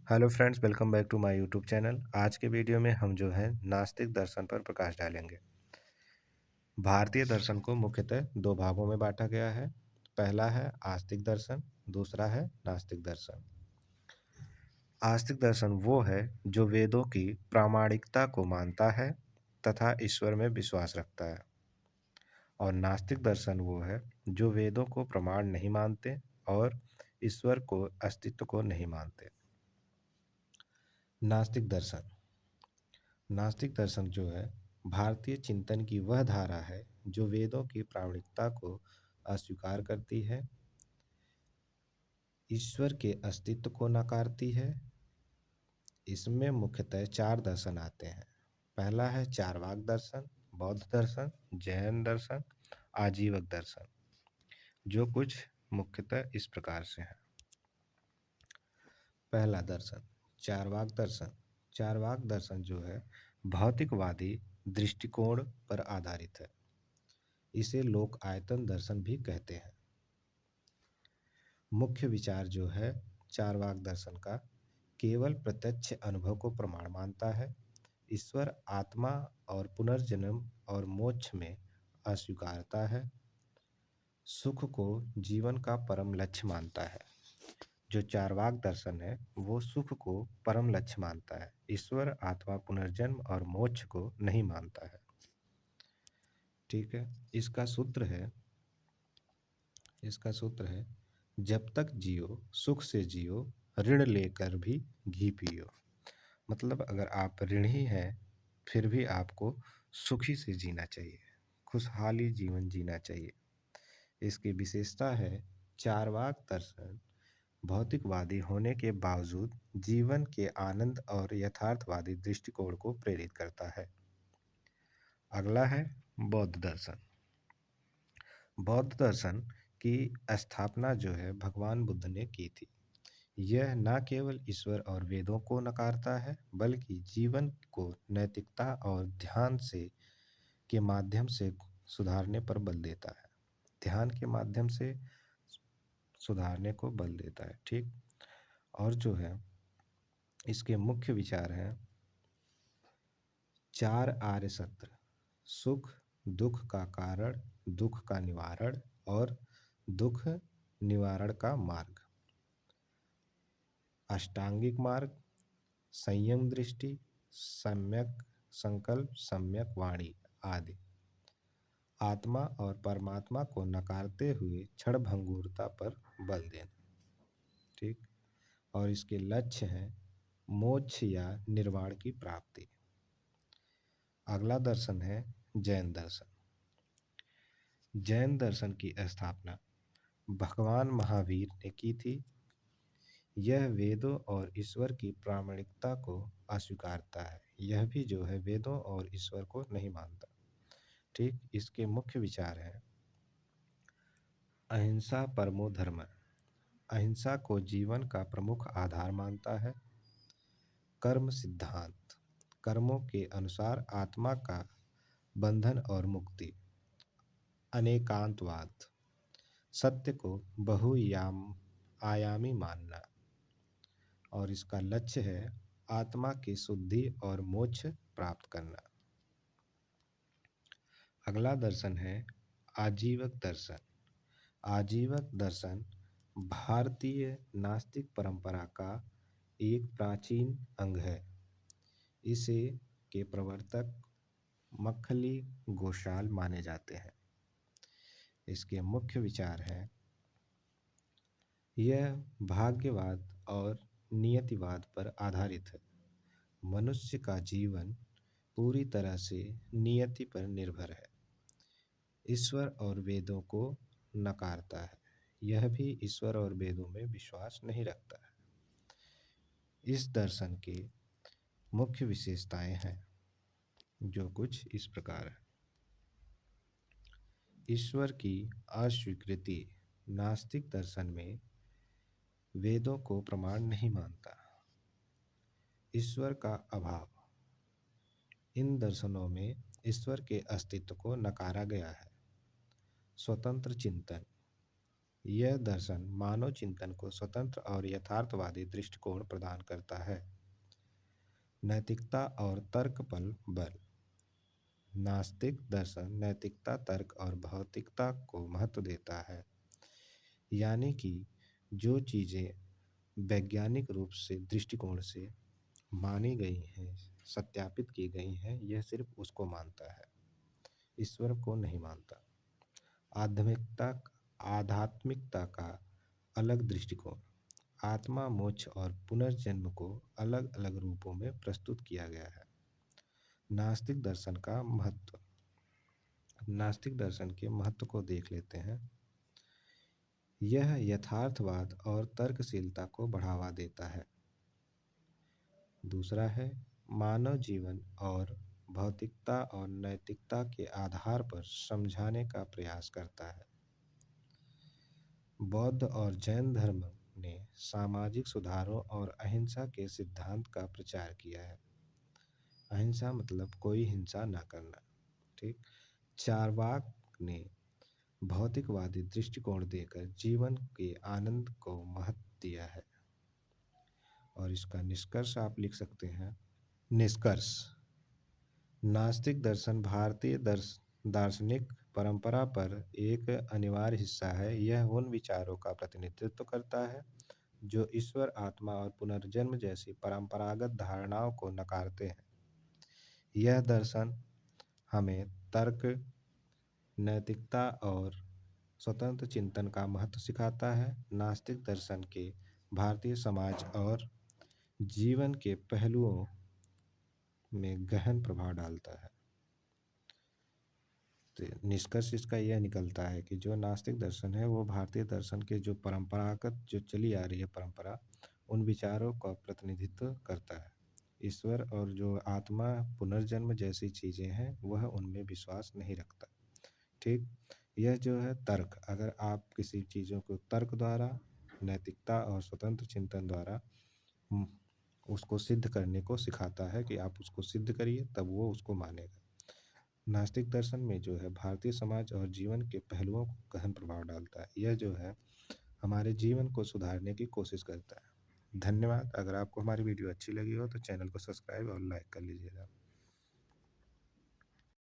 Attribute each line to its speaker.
Speaker 1: Hello friends, welcome back to my YouTube channel. आज के video में हम जो है नास्तिक दर्शन पर प्रकाश डालेंगे। भारतीय दर्शन को मुख्यतः दो भागों में बांटा गया है। पहला है आस्तिक दर्शन, दूसरा है नास्तिक दर्शन। आस्तिक दर्शन वो है जो वेदों की प्रामाणिकता को मानता है तथा ईश्वर में विश्वास रखता है, और नास्तिक दर्शन वो है जो वेदों को प्रमाण नहीं मानते और ईश्वर को अस्तित्व को नहीं मानते। नास्तिक दर्शन नास्तिक दर्शन जो है भारतीय चिंतन की वह धारा है जो वेदों की प्रामाणिकता को अस्वीकार करती है, ईश्वर के अस्तित्व को नकारती है। इसमें मुख्यतः चार दर्शन आते हैं। पहला है चारवाक दर्शन, बौद्ध दर्शन, जैन दर्शन, आजीवक दर्शन, जो कुछ मुख्यतः इस प्रकार से है। पहला दर्शन चारवाक दर्शन। चारवाक दर्शन जो है भौतिकवादी दृष्टिकोण पर आधारित है। इसे लोक आयतन दर्शन भी कहते हैं। मुख्य विचार जो है चारवाक दर्शन का, केवल प्रत्यक्ष अनुभव को प्रमाण मानता है, ईश्वर, आत्मा और पुनर्जन्म और मोक्ष में अस्वीकारता है, सुख को जीवन का परम लक्ष्य मानता है। जो चारवाक दर्शन है वो सुख को परम लक्ष्य मानता है, ईश्वर, आत्मा, पुनर्जन्म और मोक्ष को नहीं मानता है। ठीक है। इसका सूत्र है जब तक जियो सुख से जियो, ऋण लेकर भी घी पियो। मतलब अगर आप ऋणी हैं फिर भी आपको सुखी से जीना चाहिए, खुशहाली जीवन जीना चाहिए। इसकी विशेषता है चारवाक दर्शन भौतिकवादी होने के बावजूद जीवन के आनंद और यथार्थवादी दृष्टिकोण को प्रेरित करता है। अगला है बौद्ध दर्शन। बौद्ध दर्शन की स्थापना जो है भगवान बुद्ध ने की थी। यह न केवल ईश्वर और वेदों को नकारता है बल्कि जीवन को नैतिकता और ध्यान से के माध्यम से सुधारने पर बल देता है। ध्यान के माध्यम से सुधारने को बल देता है। ठीक। और जो है इसके मुख्य विचार हैं चार आर्य सत्य, सुख, दुख का कारण, दुख का निवारण और दुख निवारण का मार्ग, अष्टांगिक मार्ग, संयम दृष्टि, सम्यक संकल्प, सम्यक वाणी आदि। आत्मा और परमात्मा को नकारते हुए क्षणभंगुरता पर बल देना। ठीक। और इसके लक्ष्य हैं मोक्ष या निर्वाण की प्राप्ति। अगला दर्शन है जैन दर्शन। जैन दर्शन की स्थापना भगवान महावीर ने की थी। यह वेदों और ईश्वर की प्रामाणिकता को अस्वीकारता है। यह भी जो है वेदों और ईश्वर को नहीं मानता। ठीक। इसके मुख्य विचार हैं अहिंसा परमो धर्म। अहिंसा को जीवन का प्रमुख आधार मानता है। कर्म सिद्धांत, कर्मों के अनुसार आत्मा का बंधन और मुक्ति। अनेकांतवाद, सत्य को बहुयाम आयामी मानना, और इसका लक्ष्य है आत्मा की शुद्धि और मोक्ष प्राप्त करना। अगला दर्शन है आजीवक दर्शन। आजीवक दर्शन भारतीय नास्तिक परंपरा का एक प्राचीन अंग है। इसे के प्रवर्तक मक्खली गोशाल माने जाते हैं। इसके मुख्य विचार हैं यह भाग्यवाद और नियतिवाद पर आधारित है। मनुष्य का जीवन पूरी तरह से नियति पर निर्भर है। ईश्वर और वेदों को नकारता है। यह भी ईश्वर और वेदों में विश्वास नहीं रखता है। इस दर्शन की मुख्य विशेषताएं हैं जो कुछ इस प्रकार है। ईश्वर की अस्वीकृति। नास्तिक दर्शन में वेदों को प्रमाण नहीं मानता। ईश्वर का अभाव। इन दर्शनों में ईश्वर के अस्तित्व को नकारा गया है। स्वतंत्र चिंतन। यह दर्शन मानव चिंतन को स्वतंत्र और यथार्थवादी दृष्टिकोण प्रदान करता है। नैतिकता और तर्क पर बल। नास्तिक दर्शन नैतिकता, तर्क और भौतिकता को महत्व देता है। यानी कि जो चीज़ें वैज्ञानिक रूप से दृष्टिकोण से मानी गई हैं, सत्यापित की गई हैं, यह सिर्फ उसको मानता है, ईश्वर को नहीं मानता। आध्यात्मिकता आध्यात्मिकता का अलग दृष्टिकोण। आत्मा, मोक्ष और पुनर्जन्म को अलग अलग रूपों में प्रस्तुत किया गया है। नास्तिक दर्शन का महत्व। नास्तिक दर्शन के महत्व को देख लेते हैं। यह यथार्थवाद और तर्कशीलता को बढ़ावा देता है। दूसरा है मानव जीवन और भौतिकता और नैतिकता के आधार पर समझाने का प्रयास करता है। बौद्ध और जैन धर्म ने सामाजिक सुधारों और अहिंसा के सिद्धांत का प्रचार किया है। अहिंसा मतलब कोई हिंसा ना करना। ठीक। चारवाक ने भौतिकवादी दृष्टिकोण देकर जीवन के आनंद को महत्व दिया है। और इसका निष्कर्ष आप लिख सकते हैं। निष्कर्ष। नास्तिक दर्शन भारतीय दार्शनिक परंपरा पर एक अनिवार्य हिस्सा है। यह उन विचारों का प्रतिनिधित्व करता है जो ईश्वर, आत्मा और पुनर्जन्म जैसी परंपरागत धारणाओं को नकारते हैं। यह दर्शन हमें तर्क, नैतिकता और स्वतंत्र चिंतन का महत्व सिखाता है। नास्तिक दर्शन के भारतीय समाज और जीवन के पहलुओं में गहन प्रभाव डालता है। तो निष्कर्ष इसका यह निकलता है कि जो नास्तिक दर्शन है वो भारतीय दर्शन के जो परंपरागत जो चली आ रही है परंपरा, उन विचारों का प्रतिनिधित्व करता है। ईश्वर और जो आत्मा, पुनर्जन्म जैसी चीज़ें हैं वह उनमें विश्वास नहीं रखता। ठीक। यह जो है तर्क, अगर आप किसी चीज़ों को तर्क द्वारा, नैतिकता और स्वतंत्र चिंतन द्वारा उसको सिद्ध करने को सिखाता है कि आप उसको सिद्ध करिए, तब वो उसको मानेगा। नास्तिक दर्शन में जो है भारतीय समाज और जीवन के पहलुओं को गहन प्रभाव डालता है। यह जो है हमारे जीवन को सुधारने की कोशिश करता है। धन्यवाद। अगर आपको हमारी वीडियो अच्छी लगी हो तो चैनल को सब्सक्राइब और लाइक कर लीजिएगा।